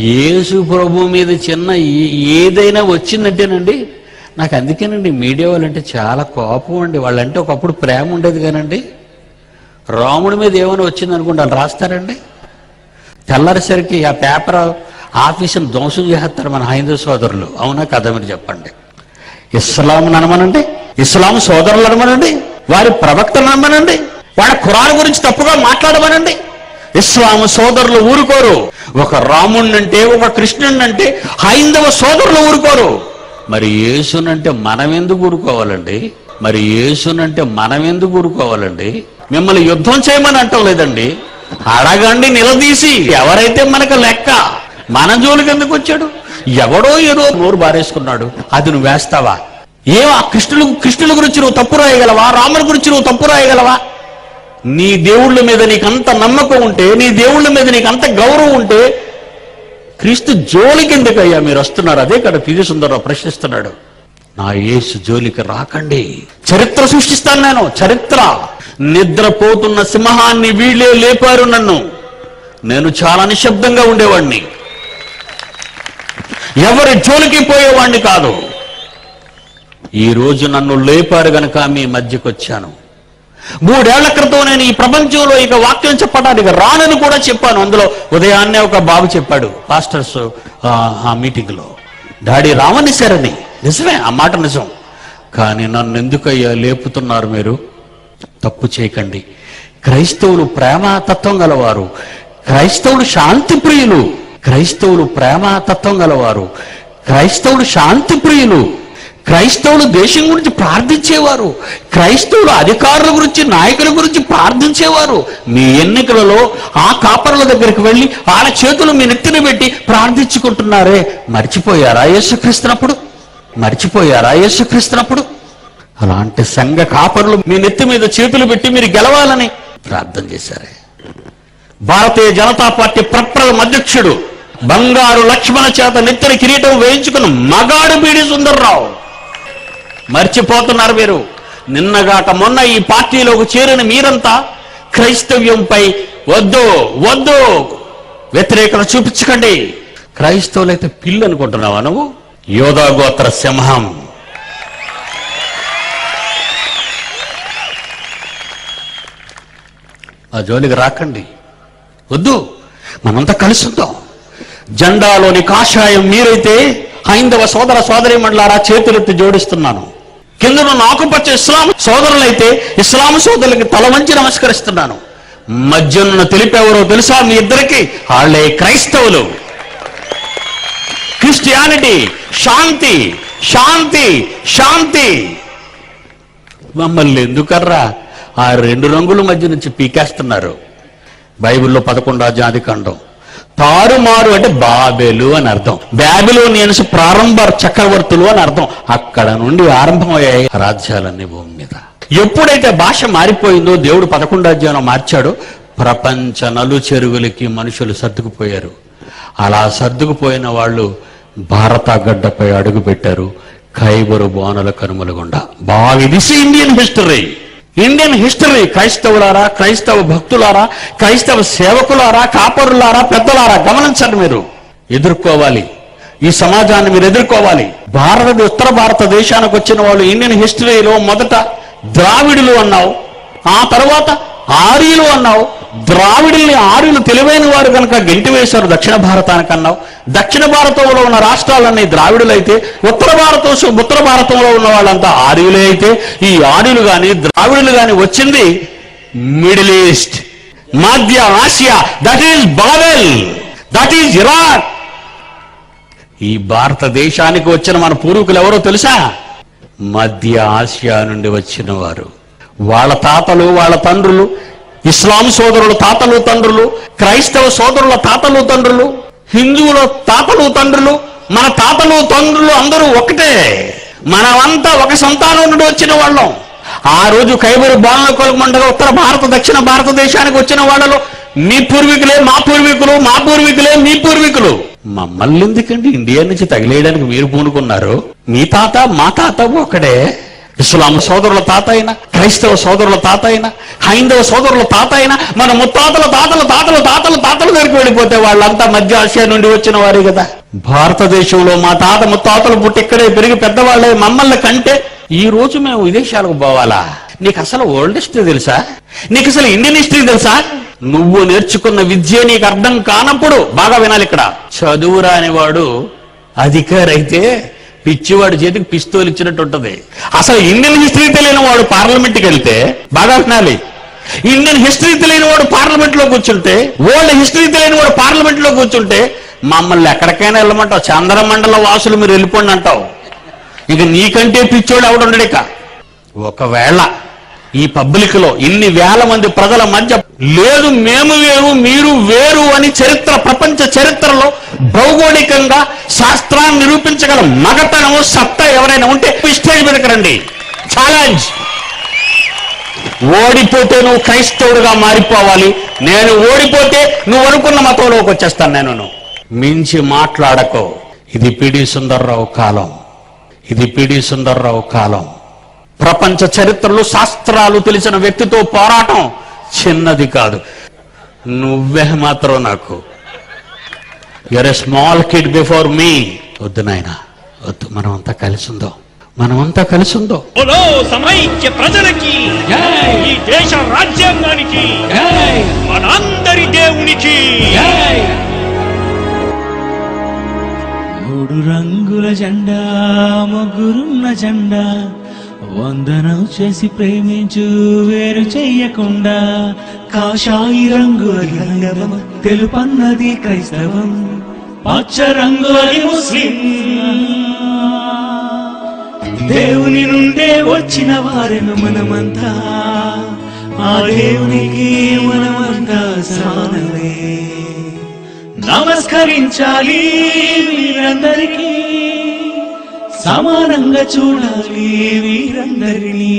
యేసు ప్రభు మీద చిన్న ఏదైనా వచ్చిందంటేనండి, నాకు అందుకేనండి మీడియా వాళ్ళంటే చాలా కోపం అండి. వాళ్ళంటే ఒకప్పుడు ప్రేమ ఉండేది కానండి, రాముడి మీద ఏమైనా వచ్చింది అనుకోండి వాళ్ళు రాస్తారండి. తెల్లరిసరికి ఆ పేపర్ ఆఫీసును ధ్వంసం చేస్తారు మన హైందవ సోదరులు. అవునా కదా మీరు చెప్పండి. ఇస్లాం అనమనండి, ఇస్లాం సోదరులు అనమనండి, వారి ప్రవక్తలు అనమనండి, వాళ్ళ ఖురాన్ గురించి తప్పుగా మాట్లాడమనండి. ఇస్లాం సోదరులు ఊరుకోరు. ఒక రాముణ్ణంటే, ఒక కృష్ణుణ్ణంటే హైందవ సోదరులు ఊరుకోరు. మరి యేసునంటే మనం ఎందుకు ఊరుకోవాలండి? మరి యేసునంటే మనం ఎందుకు ఊరుకోవాలండి? మిమ్మల్ని యుద్ధం చేయమని అంటాం లేదండి, అడగండి నిలదీసి. ఎవరైతే మనకు లెక్క, మన జోలికి ఎందుకు వచ్చాడు? ఎవడో ఏదో నోరు బారేసుకున్నాడు, అది నువ్వు వేస్తావా? ఆ కృష్ణుల గురించి నువ్వు తప్పు రాయగలవా? రాముల గురించి నువ్వు తప్పు రాయగలవా? నీ దేవుళ్ళ మీద నీకంత నమ్మకం ఉంటే, నీ దేవుళ్ళ మీద నీకంత గౌరవం ఉంటే క్రీస్తు జోలికి ఎందుకయ్యా మీరు వస్తున్నారు? అదే కదా పివి సుందరరావు ప్రశ్నిస్తున్నాడు. నా యేసు జోలికి రాకండి. చరిత్ర సృష్టిస్తాను నేను, చరిత్ర. నిద్రపోతున్న సింహాన్ని వీళ్ళే లేపారు నన్ను. నేను చాలా నిశ్శబ్దంగా ఉండేవాడిని, ఎవరి జోలికి పోయేవాడిని కాదు. ఈ రోజు నన్ను లేపారు గనక మీ మధ్యకు వచ్చాను. 3 ఏళ్ల క్రితం నేను ఈ ప్రపంచంలో ఇక వాక్యం చెప్పడానికి రానని కూడా చెప్పాను. అందులో ఉదయాన్నే ఒక బాబు చెప్పాడు పాస్టర్స్ ఆ మీటింగ్లో, డాడీ రామనిశారని. నిజమే, ఆ మాట నిజం. కానీ నన్ను ఎందుకయ్యా లేపుతున్నారు మీరు? తప్పు చేయకండి. క్రైస్తవులు ప్రేమతత్వం గలవారు, క్రైస్తవులు శాంతి ప్రియులు, క్రైస్తవులు ప్రేమతత్వం గలవారు, క్రైస్తవులు శాంతి ప్రియులు, క్రైస్తవులు దేశం గురించి ప్రార్థించేవారు, క్రైస్తవులు అధికారుల గురించి, నాయకుల గురించి ప్రార్థించేవారు. మీ ఎన్నికలలో ఆ కాపరుల దగ్గరికి వెళ్ళి వాళ్ళ చేతులు మీ నెత్తిన పెట్టి ప్రార్థించుకుంటున్నారే, మర్చిపోయారా యేసుక్రీస్తునప్పుడు? మర్చిపోయారా యేసుక్రీస్తునప్పుడు? అలాంటి సంఘ కాపరులు మీ నెత్తి మీద చేతులు పెట్టి మీరు గెలవాలని ప్రార్థన చేశారే. భారతీయ జనతా పార్టీ ప్రప్రథమ అధ్యక్షుడు బంగారు లక్ష్మణ చేత నెత్తిన కిరీటం వేయించుకున్న మగాడు బీడి సుందర్రావు. మర్చిపోతున్నారు మీరు. నిన్నగాక మొన్న ఈ పార్టీలోకి చేరిన మీరంతా క్రైస్తవ్యంపై వద్దు వద్దు వ్యతిరేకత చూపించకండి. క్రైస్తవులైతే పిల్లు అనుకుంటున్నావా నువ్వు? యోధా గోత్ర సింహం. ఆ జోలికి రాకండి, వద్దు. మనంతా కలిసి ఉందాం. జెండాలోని కాషాయం మీరైతే హైందవ సోదర సోదరి మండలారా చేతులెత్తి జోడిస్తున్నాను. కిందను ఆకుపచ్చ ఇస్లాం సోదరులైతే ఇస్లాం సోదరులకి తల వంచి నమస్కరిస్తున్నాను. మధ్యను తెలిపేవరో తెలుసా మీ ఇద్దరికి? వాళ్ళే క్రైస్తవులు. క్రిస్టియానిటీ శాంతి శాంతి శాంతి. మమ్మల్ని ఎందుకర్రా ఆ 2 రంగుల మధ్య నుంచి పీకేస్తున్నారు? బైబిల్లో 11వ జాతిఖండం తారుమారు అంటే బాబెలు అని అర్థం. బాబిలోనియన్స్ ప్రారంభ చక్రవర్తులు అని అర్థం. అక్కడ నుండి ఆరంభమయ్యాయి రాజ్యాలన్నీ భూమి మీద. ఎప్పుడైతే భాష మారిపోయిందో, దేవుడు 11వ అధ్యాయంలో మార్చాడో, ప్రపంచ నలుచెరుగులకి మనుషులు సర్దుకుపోయారు. అలా సర్దుకుపోయిన వాళ్ళు భారత గడ్డపై అడుగు పెట్టారు, ఖైబరు బోనల కనుమల గుండా. ఇది ఇండియన్ హిస్టరీ. Indian history. క్రైస్తవులారా, క్రైస్తవ భక్తులారా, క్రైస్తవ సేవకులారా, కాపరులారా, పెద్దలారా గమనించండి. మీరు ఎదుర్కోవాలి, ఈ సమాజాన్ని మీరు ఎదుర్కోవాలి. ఉత్తర భారతదేశానికి వచ్చిన వాళ్ళు ఇండియన్ హిస్టరీలో మొదట ద్రావిడులు అన్నావు, ఆ తర్వాత ఆర్యులు అన్నావు. ఆర్యులు తెలివైన వారు కనుక గెంటి వేశారు దక్షిణ భారతానికి అన్నావు. దక్షిణ భారతంలో ఉన్న రాష్ట్రాలన్నీ ద్రావిడులైతే, ఉత్తర భారతంలో ఉన్న వాళ్ళంతా ఆర్యులే అయితే, ఈ ఆర్యులు కానీ ద్రావిడులు కానీ వచ్చింది మిడిల్ ఈస్ట్, మధ్య ఆసియా. That is Babel, that is Iraq. ఈ భారతదేశానికి వచ్చిన మన పూర్వీకులు ఎవరో తెలుసా? మధ్య ఆసియా నుండి వచ్చిన వారు. వాళ్ళ తాతలు, వాళ్ళ తండ్రులు, ఇస్లాం సోదరుల తాతలు తండ్రులు, క్రైస్తవ సోదరుల తాతలు తండ్రులు, హిందువుల తాతలు తండ్రులు, మన తాతలు తండ్రులు అందరూ ఒకటే. మనమంతా ఒక సంతానం నుండి వచ్చిన వాళ్ళం. ఆ రోజు ఖైబరు బోనల కొలమండగా ఉత్తర భారత దక్షిణ భారతదేశానికి వచ్చిన వాళ్ళలో మీ పూర్వీకులే మా పూర్వీకులు, మా పూర్వీకులే మీ పూర్వీకులు. మమ్మల్ని ఎందుకండి ఇండియా నుంచి తగిలేయడానికి మీరు పూనుకున్నారు? మీ తాత మా తాత ఒకడే. ఇస్లాం సోదరుల తాత అయినా, క్రైస్తవ సోదరుల తాత అయినా, హైందవ సోదరుల తాత అయినా, మన ముత్తాతల తాతల తాతల తాతల తాతల దగ్గరికి వెళ్ళిపోతే వాళ్ళంతా మధ్య ఆసియా నుండి వచ్చిన వారే కదా. భారతదేశంలో మా తాత ముత్తాతలు పుట్టి ఇక్కడే పెరిగి పెద్దవాళ్ళే మమ్మల్ని కంటే ఈ రోజు మేము విదేశాలకు పోవాలా? నీకు అసలు వరల్డ్ హిస్టరీ తెలుసా? నీకు అసలు ఇండియన్ హిస్టరీ తెలుసా? నువ్వు నేర్చుకున్న విద్య నీకు అర్థం కానప్పుడు, బాగా వినాలి ఇక్కడ, చదువు రానివాడు అధికారి అయితే పిచ్చివాడి చేతికి పిస్తోలు ఇచ్చినట్టు ఉంటది. అసలు ఇండియన్ హిస్టరీ తెలియని వాడు పార్లమెంట్కి వెళ్తే, బాగా వినాలి, ఇండియన్ హిస్టరీ తెలియని వాడు పార్లమెంట్ లో కూర్చుంటే, వరల్డ్ హిస్టరీ తెలియని వాడు పార్లమెంట్ లో కూర్చుంటే మమ్మల్ని ఎక్కడికైనా వెళ్ళమంటావు, చంద్రమండల వాసులు మీరు వెళ్ళిపోండి అంటావు. ఇక నీకంటే పిచ్చోడు ఎవడుండడు. ఇక ఒకవేళ ఈ పబ్లిక్ లో ఇన్ని వేల మంది ప్రజల మధ్య లేదు మేము వేరు మీరు వేరు అని చరిత్ర, ప్రపంచ చరిత్రలో భౌగోళికంగా శాస్త్రాన్ని నిరూపించగల మగతనము సత్తా ఎవరైనా ఉంటే స్టేజ్ మీదకి రండి, ఛాలెంజ్. ఓడిపోతే నువ్వు క్రైస్తవుడుగా మారిపోవాలి, నేను ఓడిపోతే నువ్వు అనుకున్న మతంలోకి వచ్చేస్తాను. నేను మించి మాట్లాడకో. ఇది పిడి సుందర్రావు కాలం, ఇది పిడి సుందర్రావు కాలం. ప్రపంచ చరిత్రలో శాస్త్రాలు తెలిసిన వ్యక్తితో పోరాటం చిన్నది కాదు. నువ్వే మాత్రం నాకు you're a small kid before me. వద్దు నాయన వద్దు, మనమంతా కలిసి ఉందో, మనమంతా కలిసి ఉందో. సమైక్య ప్రజలకి, ఈ దేశ రాజ్యాంగానికి, మనందరి దేవునికి. మూడు రంగుల జెండా, ముగ్గురున్న జెండా, వందనం చేసి ప్రేమించు వేరు చెయ్యకుండా. కాషాయి రంగు రంగం, తెలుపన్నది క్రైస్తవం, పచ్చ రంగు అది ముస్లిం. దేవుని నుండే వచ్చిన వారెను మనమంతా, ఆ దేవునికి మనమంతా సమానమే. నమస్కరించాలి వీరందరికీ, సమానంగా చూడాలి వీరందరినీ.